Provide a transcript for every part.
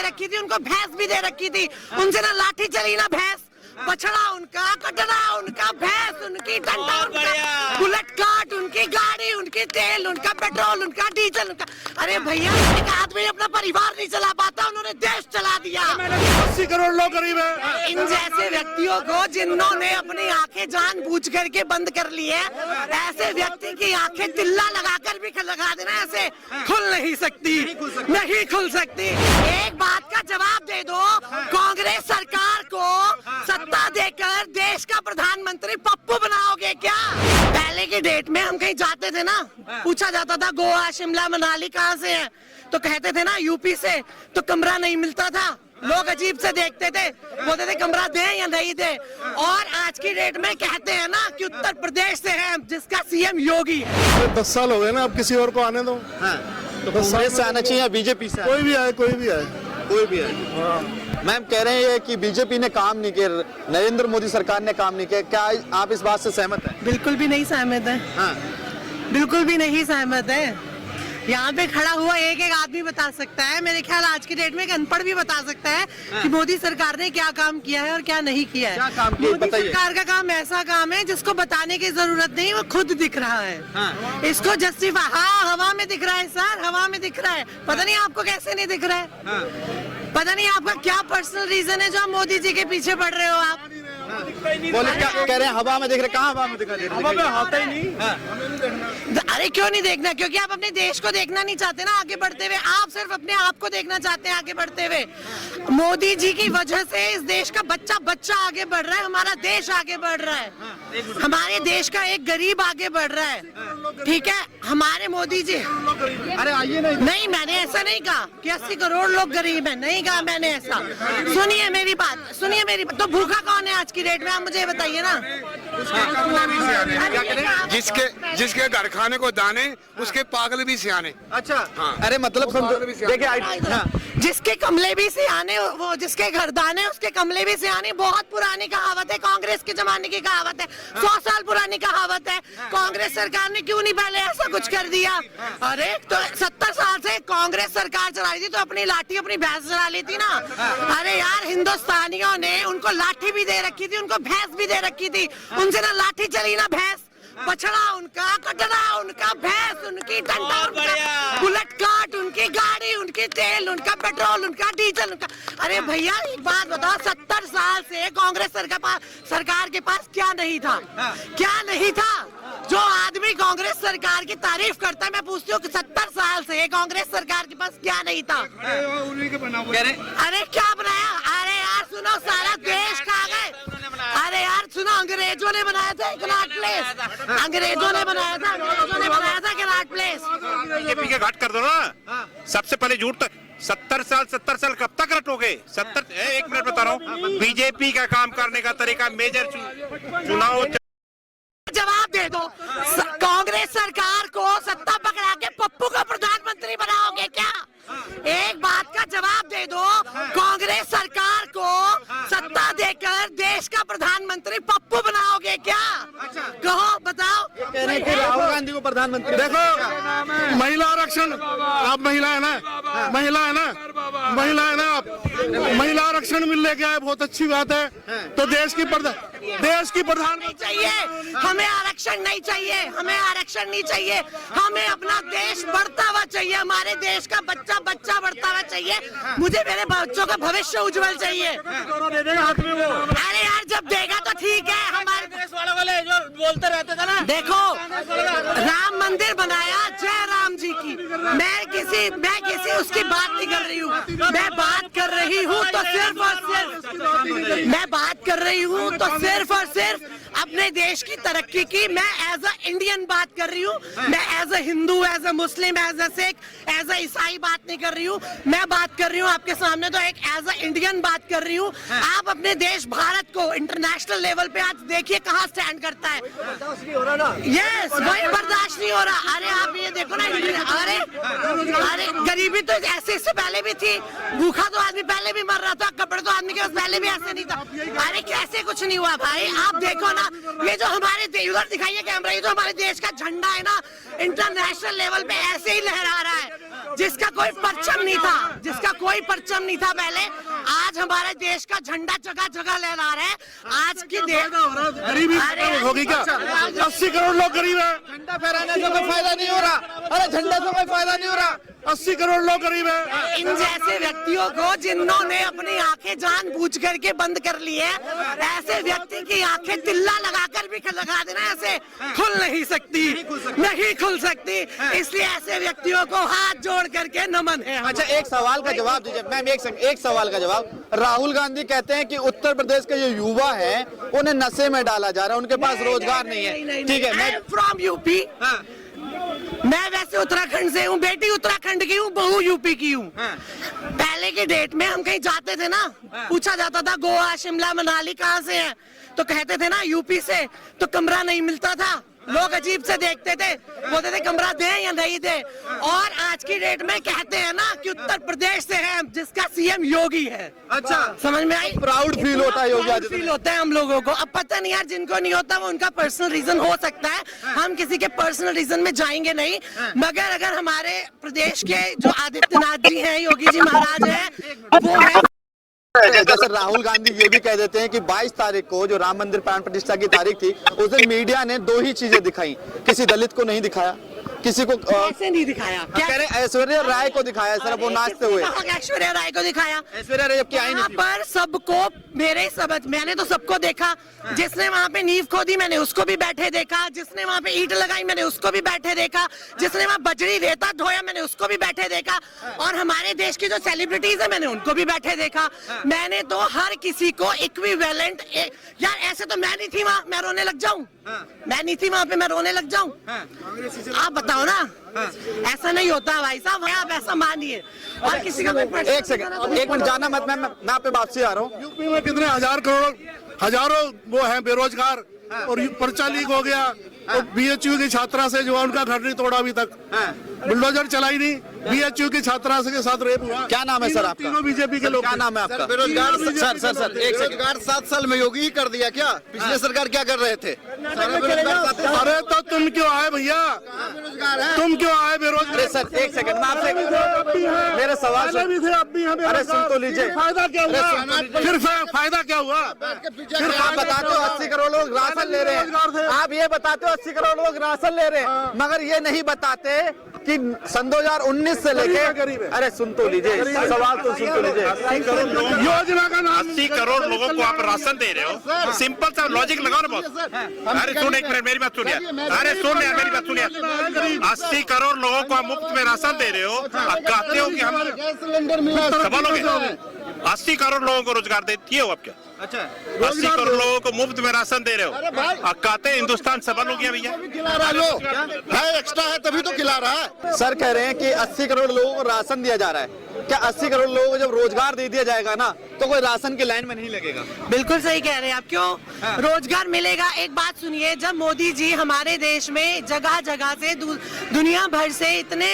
रखी थी, उनको भैंस भी दे रखी थी, उनसे ना लाठी चली ना भैंस, बछड़ा उनका, कटरा उनका, भैंस उनकी, डंडा उनका, बुलेट कार्ट उनकी, गाड़ी उनकी, तेल उनका, पेट्रोल उनका, डीजल उनका। अरे भैया, एक आदमी अपना परिवार नहीं चला पाता, उन्होंने देश चला दिया। 80 करोड़ लोग गरीब है। इन जैसे व्यक्तियों को, जिन्होंने अपनी आंखें जानबूझ करके बंद कर ली है, ऐसे व्यक्ति की आंखें तिल्ला लगाकर भी लगा देना, ऐसे खुल नहीं सकती, नहीं खुल सकती। एक बात का जवाब दे दो, कांग्रेस सरकार को सत्ता देकर देश का प्रधानमंत्री पप्पू बनाओगे क्या? पहले की डेट में हम कहीं जाते थे ना, पूछा जाता था गोवा, शिमला, मनाली कहाँ से है, तो कहते थे ना यूपी से, तो कमरा नहीं मिलता था, लोग अजीब से देखते थे, बोलते थे कमरा दें या नहीं दें। और आज की डेट में कहते हैं ना कि उत्तर प्रदेश से है, जिसका सीएम योगी है। 10 साल हो गए ना, अब किसी और को आने दो। तो कांग्रेस से आना चाहिए या बीजेपी से? कोई भी आए, कोई भी आए, कोई भी आए। मैम कह रहे हैं कि बीजेपी ने काम नहीं किया, नरेंद्र मोदी सरकार ने काम नहीं किया, क्या आप इस बात से सहमत हैं? बिल्कुल भी नहीं सहमत है। हाँ। बिल्कुल भी नहीं सहमत है। यहाँ पे खड़ा हुआ एक एक आदमी बता सकता है, मेरे ख्याल आज की डेट में एक अनपढ़ भी बता सकता है कि मोदी सरकार ने क्या काम किया है और क्या नहीं किया है। क्या काम किया मोदी बताइए। सरकार का काम ऐसा काम है जिसको बताने की जरूरत नहीं, वो खुद दिख रहा है। हाँ। इसको जस्टिफाई, हाँ हवा में दिख रहा है सर, हवा में दिख रहा है। पता नहीं आपको कैसे नहीं दिख रहा है। हाँ। पता नहीं आपका क्या पर्सनल रीजन है जो आप मोदी जी के पीछे पड़ रहे हो आप। बोले क्या कह रहे हैं, हवा में दिख रहे, कहाँ हवा में दिखा दे रहे? हवा में होता ही नहीं। अरे क्यों नहीं देखना? क्योंकि आप अपने देश को देखना नहीं चाहते ना आगे बढ़ते हुए, आप सिर्फ अपने आप को देखना चाहते हैं आगे बढ़ते हुए। मोदी जी की वजह से इस देश का बच्चा बच्चा आगे बढ़ रहा है, हमारा देश आगे बढ़ रहा है, हमारे देश का एक गरीब आगे बढ़ रहा है। ठीक है, हमारे मोदी जी, अरे आइए ना। नहीं मैंने ऐसा नहीं कहा कि 80 करोड़ लोग गरीब हैं, नहीं कहा मैंने ऐसा। सुनिए मेरी बात, सुनिए मेरी बात। तो भूखा कौन है आज की डेट में, आप मुझे बताइए ना। जिसके घर खाने को दाने, उसके पागल भी सियाने। अच्छा। हाँ। अरे मतलब देखिए, जिसके कमले भी सियाने, वो जिसके घर दाने उसके कमले भी सियाने, बहुत पुरानी कहावत है, कांग्रेस के जमाने की कहावत है, 100 साल पुरानी कहावत है। कांग्रेस सरकार ने क्यों नहीं पहले ऐसा कुछ कर दिया? अरे तो 70 साल से कांग्रेस सरकार चला रही थी, तो अपनी लाठी अपनी भैंस चला ली थी ना। अरे यार, हिंदुस्तानियों ने उनको लाठी भी दे रखी थी, उनको भैंस भी दे रखी थी, उनसे ना लाठी चली ना भैंस, बछड़ा उनका, कटरा उनका, भैंस उनकी, डंडा उनका, बुलेट कार्ट उनकी, गाड़ी उनकी, तेल उनका, पेट्रोल उनका, डीजल उनका। अरे भैया एक बात बताओ, 70 साल से कांग्रेस सरकार के पास क्या नहीं था? क्या नहीं था? जो आदमी कांग्रेस सरकार की तारीफ करता है, मैं पूछती हूँ कि 70 साल से कांग्रेस सरकार के पास क्या नहीं था? अरे क्या बनाया? अरे यार सुनो, सारा देश खा गए। अरे यार सुनो, अंग्रेजों ने बनाया था कनॉट प्लेस, अंग्रेजों ने बनाया था, कनॉट प्लेस। बीजेपी के घाट कर दो ना। सबसे पहले झूठ 70 साल कब तक रटोगे? 70 एक मिनट बता रहा हूँ। बीजेपी का काम करने का तरीका, मेजर चुनाव, जवाब दे दो, कांग्रेस सरकार को सत्ता पकड़ा के पप्पू को प्रधानमंत्री बनाओगे क्या? एक बात का जवाब दे दो, कांग्रेस सरकार को सत्ता देकर देश का प्रधानमंत्री पप्पू बनाओगे क्या? कहो, बताओ। कह रहे हैं कि राहुल गांधी को प्रधानमंत्री। देखो, महिला आरक्षण, आप महिला है ना, महिला है ना, महिला है ना, आप महिला आरक्षण मिल लेके आए, बहुत अच्छी बात है। तो देश की प्रधान नहीं चाहिए हमें, आरक्षण नहीं चाहिए, हमें आरक्षण नहीं चाहिए, हमें अपना देश बढ़ता हुआ चाहिए, हमारे देश का बच्चा बढ़ता हुआ चाहिए, मुझे मेरे बच्चों का भविष्य उज्जवल चाहिए। दे देगा हाथ में वो। अरे यार जब देगा तो ठीक है, हमारे देश वाले जो बोलते रहते थे ना, देखो राम मंदिर बनाया, जय राम जी की, मैं किसी उसकी बात नहीं कर रही हूँ, मैं बात कर रही हूँ तो सिर्फ और सिर्फ, मैं बात कर रही हूँ तो सिर्फ और सिर्फ अपने देश की तरक्की की। मैं एज अ इंडियन बात कर रही हूँ, मैं as a Hindu, as a Muslim, as a Sikh, as a ईसाई बात नहीं कर रही हूँ। मैं बात कर रही हूँ आपके सामने तो एक एज अ इंडियन बात कर रही हूँ। आप अपने देश भारत को इंटरनेशनल लेवल पे आज देखिए कहाँ स्टैंड करता है। यस, वही बर्दाश्त नहीं हो रहा। अरे आप ये देखो ना, अरे गरीबी तो ऐसे इससे पहले भी थी, भूखा तो आदमी पहले भी मर रहा था, कपड़े तो आदमी के पास पहले भी ऐसे नहीं था। अरे कैसे कुछ नहीं हुआ भाई, आप देखो ना, ये जो हमारे उधर दिखाइए कैमरा, ये जो हमारे देश का झंडा है ना, इंटरनेशनल लेवल पे ऐसे ही लहरा रहा है जिसका कोई परचम नहीं था, जिसका कोई परचम नहीं था पहले। आज हमारे देश का झंडा जगह जगह लहरा रहा है। आज की गरीबी होगी क्या? 80 करोड़ लोग गरीब है। झंडा फहराने से कोई फायदा नहीं हो रहा। अरे झंडा से कोई फायदा नहीं हो रहा। 80 करोड़ लोग गरीब है। इन जैसे व्यक्तियों को जिन्होंने अपनी आंखें जानबूझ करके बंद कर ली है, ऐसे व्यक्ति की आंखें तिल्ला लगाकर भी लगा देना ऐसे खुल नहीं सकती, नहीं खुल सकती। इसलिए ऐसे व्यक्तियों को हाथ जोड़ करके नमन है। अच्छा, एक सवाल का जवाब दीजिए मैम, एक सवाल का जवाब। राहुल गांधी कहते हैं कि उत्तर प्रदेश के जो युवा हैं उन्हें नशे में डाला जा रहा है, उनके पास रोजगार नहीं है। ठीक है, मैं फ्रॉम यूपी, मैं वैसे उत्तराखंड से हूँ, बेटी उत्तराखंड की हूँ, बहू यूपी की हूँ। पहले के डेट में हम कहीं जाते थे ना, पूछा जाता था गोवा, शिमला, मनाली कहाँ से हैं, तो कहते थे ना यूपी से, तो कमरा नहीं मिलता था। लोग अजीब से देखते थे, बोलते थे कमरा दें या नहीं दें। और आज की डेट में कहते हैं ना कि उत्तर प्रदेश से है, जिसका सीएम योगी है। अच्छा, समझ में आई? प्राउड फील होता है योगी आदित्यनाथ, फील होता है हम लोगों को। अब पता नहीं यार, जिनको नहीं होता वो उनका पर्सनल रीजन हो सकता है, हम किसी के पर्सनल रीजन में जाएंगे नहीं। मगर अगर हमारे प्रदेश के जो आदित्यनाथ जी हैं, योगी जी महाराज हैं, वो है। जैसे राहुल गांधी ये भी कह देते हैं कि 22 तारीख को जो राम मंदिर प्राण प्रतिष्ठा की तारीख थी, उस दिन मीडिया ने 2 ही चीजें दिखाई, किसी दलित को नहीं दिखाया, किसी को ऐसे नहीं दिखाया। क्या कह रहे हैं, ऐश्वर्या राय को दिखाया, सिर्फ वो नाचते हुए। ऐश्वर्या राय को दिखाया, ऐश्वर्या राय जबकि आई नहीं थी। पर सबको, मेरे समझ, मैंने तो सबको देखा। जिसने वहाँ पे नींव खोदी मैंने उसको भी बैठे देखा, जिसने वहाँ पे ईंट लगाई मैंने उसको भी बैठे देखा, जिसने वहाँ बजरी रेता ढोया मैंने उसको भी बैठे देखा, और हमारे देश की जो सेलिब्रिटीज है मैंने उनको भी बैठे देखा। मैंने तो हर किसी को इक्विवेलेंट, यार ऐसे तो मैं नहीं थी वहाँ, मैं रोने लग जाऊं? मैं नहीं थी वहाँ पे, मैं रोने लग जाऊं? आप बताओ ना, ऐसा नहीं होता भाई साहब, आप ऐसा मानिए। और किसी का एक सेकंड, एक मिनट जाना मत, मैं आप पे वापसी आ रहा हूँ। यूपी में कितने हजारों वो हैं बेरोजगार, और पर्चा लीक हो गया। तो बीएचयू की छात्रा से जो है उनका घर नहीं तोड़ा अभी तक, बुलडोजर चलाई नहीं, बीएचयू की छात्रा से के साथ रेप हुआ। क्या नाम है सर आपका? तीनों बीजेपी के लोग। क्या नाम है आपका? बेरोजगार सर एक सेकंड, बेरोजगार 7 साल में योगी ही कर दिया क्या? पिछले सरकार क्या कर रहे थे? अरे तो तुम क्यों आए भैया, तुम क्यों आए बेरोजगार? अरे सर एक सेकंड, मैं आपसे मेरे सवाल भी थे, अब भी हैं अरे सुन तो लीजिए, फायदा क्या हुआ? फिर फायदा क्या हुआ? फिर आप बताते हो 80 करोड़ लोग राशन ले रहे हैं, आप ये बताते हो 80 करोड़ लोग राशन ले रहे हैं, मगर ये नहीं बताते कि सन 2019 से लेके, अरे सुन तो लीजिए, सवाल तो सुन तो लीजिए। योजना का नाम 80 करोड़ लोगों को आप राशन दे रहे हो, सिंपल सा लॉजिक लगाओ ना बॉस। अरे सुन, एक मिनट मेरी बात सुनिए, अरे सुन यार मेरी बात सुनिए। 80 करोड़ लोगों को आप मुफ्त में राशन दे रहे हो, आप कहते हो कि हम सफल हो गए। 80 करोड़ लोगों को रोजगार दिए हो आप क्या? अच्छा, 80 करोड़ लोगों को मुफ्त में राशन दे रहे हो, आप कहते हैं हिंदुस्तान सफल हो गया भैया? है एक्स्ट्रा है तभी तो खिला रहा है। सर कह रहे हैं कि 80 करोड़ लोगों को राशन दिया जा रहा है, क्या 80 करोड़ लोगों को जब रोजगार दे दिया जाएगा ना तो कोई राशन की लाइन में नहीं लगेगा? बिल्कुल सही कह रहे हैं आप। क्यों रोजगार मिलेगा? एक बात सुनिए, जब मोदी जी हमारे देश में जगह जगह से दुनिया भर से इतने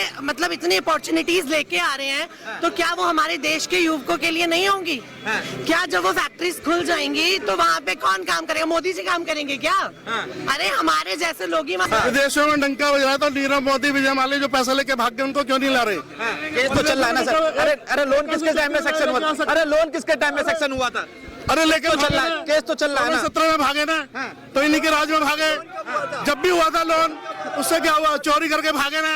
इतनी अपॉर्चुनिटीज लेके आ रहे हैं, तो क्या वो हमारे देश के युवकों के लिए नहीं होंगी? क्या जब वो फैक्ट्रीज खुल जाएंगी तो वहाँ पे कौन काम करेगा? मोदी जी काम करेंगे क्या? अरे हमारे जैसे लोग ही विदेशों में डंका बज रहा था, नीरव मोदी, विजय माल्या जो पैसा लेके भाग गए उनको क्यों नहीं ला रहे? केस तो चल रहा है ना सर। अरे लोन किसके टाइम में सेक्शन हुआ था? अरे लोन किसके टाइम में सेक्शन हुआ था? अरे लेके तो चल रहा है, केस तो चल रहा है ना। 17 में भागे ना, तो इन्हीं के राज में भागे। जब भी हुआ था लोन, उससे क्या हुआ? चोरी करके भागे ना,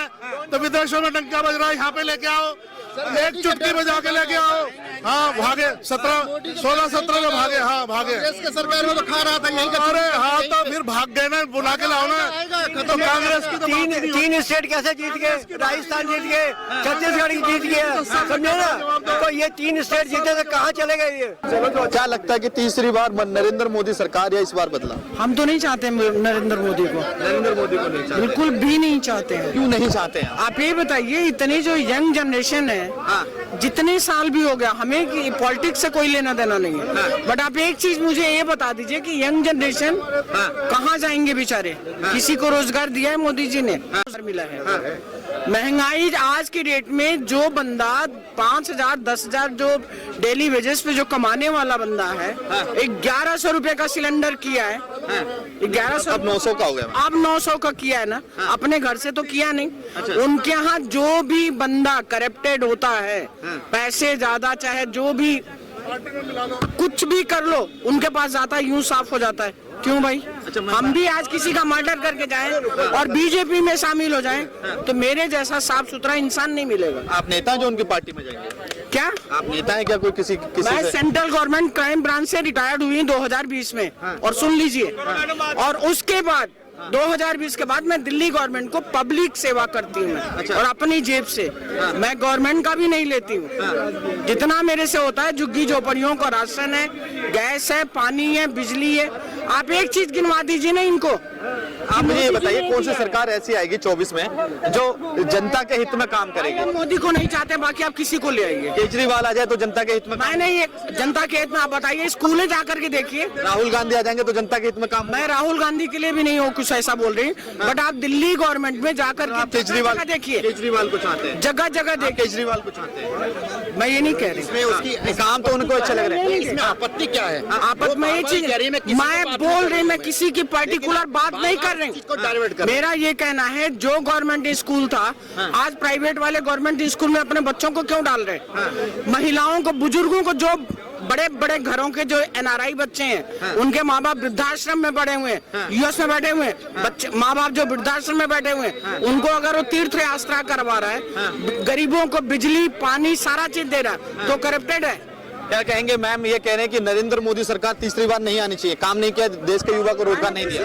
तो विदेशों में डंका बज रहा है, यहाँ पे लेके आओ, एक चुटकी बजा के लेके आओ। हाँ भागे, 16-17 में भागे। हाँ भागे, के सरकार में तो खा रहा था यही। अरे हाँ, तो फिर भाग गए ना, बुला के लाओ ना। तो कांग्रेस की तो तीन स्टेट कैसे जीत गए? राजस्थान जीत गए, छत्तीसगढ़ जीत गया, समझे ना? तो ये 3 स्टेट जीते तो कहाँ चले गए ये? क्या लगता है कि तीसरी बार नरेंद्र मोदी सरकार या इस बार बदला? हम तो नहीं चाहते नरेंद्र मोदी को, नरेंद्र मोदी को नहीं चाहते? बिल्कुल भी नहीं चाहते हैं। क्यों नहीं चाहते हैं? आप ये बताइए, इतनी जो यंग जनरेशन है, जितने साल भी हो गया, हमें पॉलिटिक्स से कोई लेना देना नहीं है, बट आप एक चीज मुझे ये बता दीजिए कि यंग जनरेशन कहाँ जाएंगे बेचारे? किसी को रोजगार दिया है मोदी जी ने? मिला है। महंगाई आज की डेट में जो बंदा 5,000 10,000 जो डेली वेजेस पे जो कमाने वाला बंदा है, 1100 रुपए का सिलेंडर किया है, 1100 अब 900 का हो गया। अब 900 का किया है ना, अपने घर से तो किया नहीं। उनके यहाँ जो भी बंदा करप्टेड होता है, पैसे ज्यादा चाहे जो भी कुछ भी कर लो, उनके पास जाता है, यूं साफ हो जाता है। क्यों भाई? हम भी आज किसी का मर्डर करके जाएं और बीजेपी में शामिल हो जाएं तो मेरे जैसा साफ सुथरा इंसान नहीं मिलेगा। आप नेता हैं जो उनकी पार्टी में जाएंगे? क्या आप नेता हैं क्या? कोई किसी मैं से? सेंट्रल गवर्नमेंट क्राइम ब्रांच से रिटायर्ड हुई 2020 में। और सुन लीजिए, और उसके बाद 2020 के बाद मैं दिल्ली गवर्नमेंट को पब्लिक सेवा करती हूँ और अपनी जेब से। मैं गवर्नमेंट का भी नहीं लेती हूँ। जितना मेरे से होता है, झुग्गी झोपड़ियों का राशन है, गैस है, पानी है, बिजली है। आप एक चीज गिनवा दीजिए ना इनको। आप मुझे ये बताइए, कौन सी सरकार ऐसी आएगी 24 में जो जनता के हित में काम करेगी? हम मोदी को नहीं चाहते, बाकी आप किसी को ले आइए। केजरीवाल आ जाए तो जनता के हित में? मैं नहीं, जनता के हित में आप बताइए, स्कूलें जाकर के देखिए। राहुल गांधी आ जाएंगे तो जनता के हित में काम? मैं राहुल गांधी के लिए भी नहीं हूँ कुछ ऐसा बोल रही, बट आप दिल्ली गवर्नमेंट में जाकर के केजरीवाल देखिए, केजरीवाल को चाहते हैं, जगह जगह देखिए। केजरीवाल को चाहते हैं। मैं ये नहीं कह रही, उसकी काम तो उनको अच्छे लग रहे हैं। इसमें आपत्ति क्या है? आपस में ये चीज मैं बोल रही, मैं किसी की पर्टिकुलर बात नहीं कर रही। डाइवर्ट कर मेरा ये कहना है, जो गवर्नमेंट स्कूल था, आज प्राइवेट वाले गवर्नमेंट स्कूल में अपने बच्चों को क्यों डाल रहे? महिलाओं को, बुजुर्गों को, जो बड़े बड़े घरों के जो एनआरआई बच्चे हैं, उनके माँ बाप वृद्धाश्रम में बैठे हुए हैं, यूएस में बैठे हुए हैं, बच्चे माँ बाप जो वृद्धाश्रम में बैठे हुए हैं, उनको अगर वो तीर्थ यात्रा करवा रहा है, गरीबों को बिजली पानी सारा चीज दे रहा है, तो करप्टेड है। क्या कहेंगे मैम? ये कह रहे हैं कि नरेंद्र मोदी सरकार तीसरी बार नहीं आनी चाहिए, काम नहीं किया, देश के युवा को रोजगार नहीं दिया।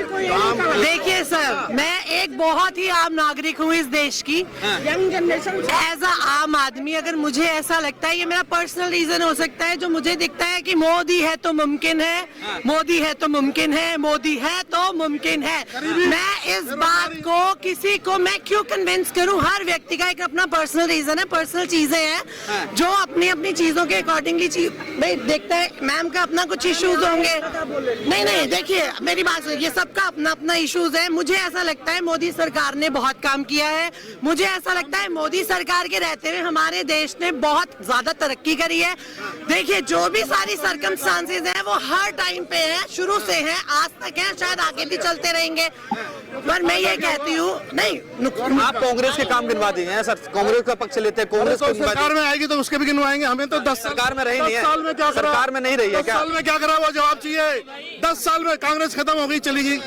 देखिए सर, मैं एक बहुत ही आम नागरिक हूँ इस देश की, यंग जनरेशन एज अ आम आदमी। अगर मुझे ऐसा लगता है, ये मेरा पर्सनल रीजन हो सकता है, जो मुझे दिखता है कि मोदी है तो मुमकिन है, मोदी है तो मुमकिन है, मोदी है तो मुमकिन है। मैं इस बात को किसी को मैं क्यों कन्विंस करूं? हर व्यक्ति का एक अपना पर्सनल रीजन है, पर्सनल चीजें हैं जो अपनी अपनी चीजों के अकॉर्डिंगली भाई देखता है। मैम का अपना कुछ इश्यूज होंगे, नहीं देखिए मेरी बात सुनिए, ये सबका अपना अपना इश्यूज है। मुझे ऐसा लगता है मोदी सरकार ने बहुत काम किया है। मुझे ऐसा लगता है मोदी सरकार के रहते हुए हमारे देश ने बहुत ज्यादा तरक्की करी है। देखिए, जो भी सारी सर्कमस्टांसेस हैं वो हर टाइम पे है, शुरू से है, आज तक है, शायद आगे भी चलते रहेंगे। पर मैं ये कहती हूँ, नहीं आप कांग्रेस के काम गिनवा दिए हैं सर, कांग्रेस का पक्ष लेते हैं, कांग्रेस को सरकार में आएगी तो उसके भी गिनवाएंगे। हमें तो 10 सरकार में रही नहीं है। साल में क्या करा? सरकार में नहीं रही है क्या? 10 साल में क्या करा वो जवाब चाहिए। 10 साल में कांग्रेस खत्म हो गई, चली गई,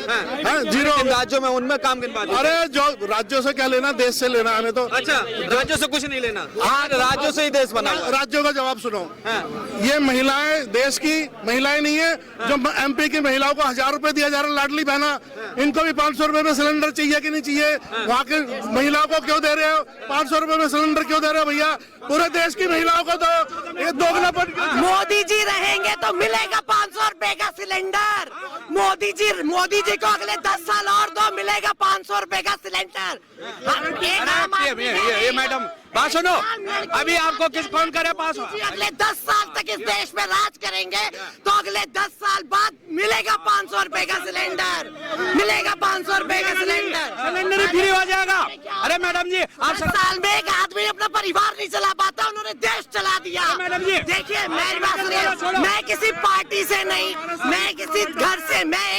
जीरो। राज्यों में उनमें काम गिनवा दिए। अरे जो राज्यों से क्या लेना, देश से लेना हमें तो। अच्छा, राज्यों से कुछ नहीं लेना, राज्यों से ही देश बना। राज्यों का जवाब सुनो। ये महिलाएं देश की महिलाएं नहीं है जो एमपी की महिलाओं को 1000 रुपए दिया जा रहा है, लाडली बहना, इनको भी 500 रुपए में सिलेंडर चाहिए कि नहीं चाहिए? वहाँ की महिलाओं को क्यों दे रहे हो 500 रुपए में सिलेंडर? क्यों दे रहे हो भैया? पूरे देश की महिलाओं को तो ये दोगुनापन। मोदी जी रहेंगे तो मिलेगा 500 रुपए का सिलेंडर। मोदी जी को अगले 10 साल और दो, मिलेगा 500 रुपए का सिलेंडर। ये मैडम बात सुनो, अभी आपको किस कौन करे पास? अगले 10 साल तक इस देश में राज करेंगे तो अगले 10 साल बाद मिलेगा 500 रुपए का सिलेंडर, मिलेगा 500 रुपए का सिलेंडर ही फ्री हो जाएगा। अरे मैडम जी, आप 10 साल में एक आदमी अपना परिवार नहीं चला पाता, उन्होंने देश चला दिया। मैडम जी, देखिए मेरी बात सुनिए, मैं किसी पार्टी से नहीं, मैं किसी घर से, मैं